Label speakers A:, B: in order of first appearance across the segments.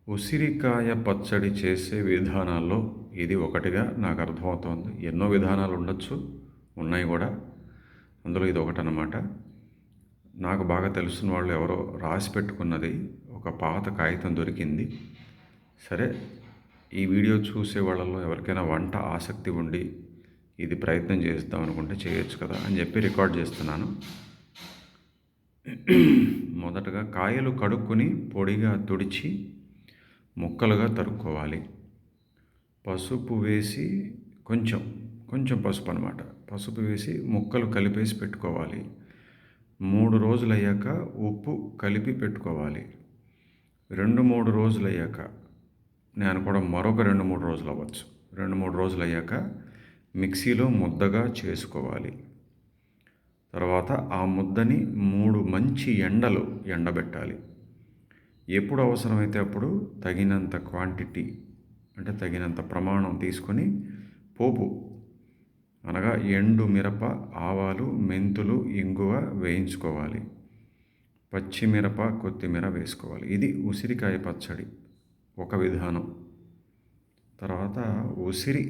A: ఉసిరికాయ పచ్చడి చేసే విధానాల్లో ఇది ఒకటిగా నాకు అర్థమవుతోంది. ఎన్నో విధానాలు ఉండొచ్చు, ఉన్నాయి కూడా. అందులో ఇది ఒకటనమాట. నాకు బాగా తెలిసిన వాళ్ళు ఎవరో రాసి పెట్టుకున్నది ఒక పాత కాగితం దొరికింది. సరే, ఈ వీడియో చూసే వాళ్ళలో ఎవరికైనా వంట ఆసక్తి ఉండి ఇది ప్రయత్నం చేద్దాం అనుకుంటే చేయొచ్చు కదా అని చెప్పి రికార్డ్ చేస్తున్నాను. మొదటగా కాయలు కడుక్కొని పొడిగా తుడిచి ముక్కలుగా తరుక్కోవాలి. పసుపు వేసి కొంచెం కొంచెం పసుపు అనమాట. పసుపు వేసి ముక్కలు కలిపేసి పెట్టుకోవాలి. 3 రోజులయ్యాక ఉప్పు కలిపి పెట్టుకోవాలి. 2-3 రోజులయ్యాక, నేను అనుకోవడం మరొక 2-3 రోజులు అవ్వచ్చు. 2-3 రోజులయ్యాక మిక్సీలో ముద్దగా చేసుకోవాలి. తర్వాత ఆ ముద్దని 3 మంచి ఎండలు ఎండబెట్టాలి. ఎప్పుడు అవసరమైతే అప్పుడు తగినంత క్వాంటిటీ, అంటే తగినంత ప్రమాణం తీసుకొని పోపు అనగా ఎండు మిరప, ఆవాలు, మెంతులు, ఇంగువ వేయించుకోవాలి. పచ్చిమిరప, కొత్తిమీర వేసుకోవాలి. ఇది ఉసిరికాయ పచ్చడి ఒక విధానం. తర్వాత ఉసిరి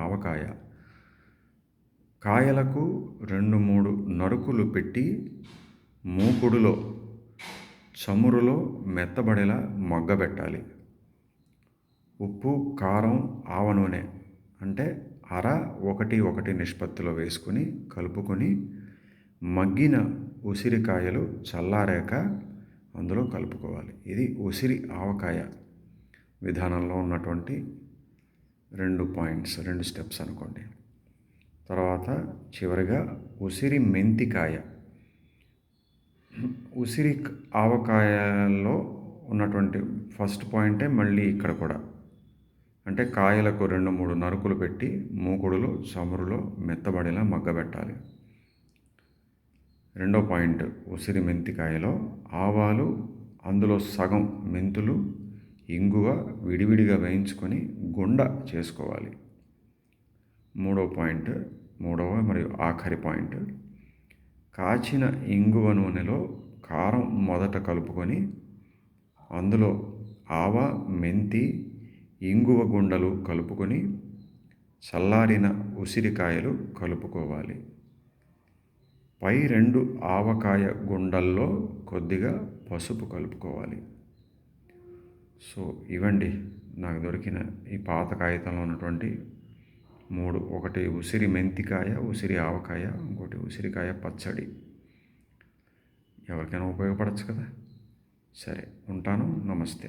A: ఆవకాయ కాయలకు 2-3 నరుకులు పెట్టి మూకుడులో చమురులో మెత్తబడేలా మగ్గబెట్టాలి. ఉప్పు, కారం, ఆవ నూనె అంటే 1:1 నిష్పత్తిలో వేసుకొని కలుపుకొని మగ్గిన ఉసిరికాయలు చల్లారాక అందులో కలుపుకోవాలి. ఇది ఉసిరి ఆవకాయ విధానంలో ఉన్నటువంటి 2 పాయింట్స్, 2 స్టెప్స్ అనుకోండి. తర్వాత చివరిగా ఉసిరి మెంతికాయ. ఉసిరి ఆవకాయలో ఉన్నటువంటి ఫస్ట్ పాయింటే మళ్ళీ ఇక్కడ కూడా, అంటే కాయలకు 2-3 నరుకులు పెట్టి మూకుడులో చమురులో మెత్తబడేలా మగ్గబెట్టాలి. రెండో పాయింట్, ఉసిరి మెంతికాయలో ఆవాలు, అందులో సగం మెంతులు, ఇంగువ విడివిడిగా వేయించుకొని గుండ చేసుకోవాలి. మూడవ మరియు ఆఖరి పాయింట్, కాచిన ఇంగువ నూనెలో కారం మొదట కలుపుకొని అందులో ఆవ, మెంతి, ఇంగువ గుండలు కలుపుకొని చల్లారిన ఉసిరికాయలు కలుపుకోవాలి. పై 2 ఆవకాయ గుండల్లో కొద్దిగా పసుపు కలుపుకోవాలి. సో ఇవండి నాకు దొరికిన ఈ పాత కాగితంలో ఉన్నటువంటి 3. ఒకటి ఉసిరి మెంతికాయ, ఉసిరి ఆవకాయ, ఇంకోటి ఉసిరికాయ పచ్చడి. ఎవరికైనా ఉపయోగపడచ్చు కదా. సరే, ఉంటాను. నమస్తే.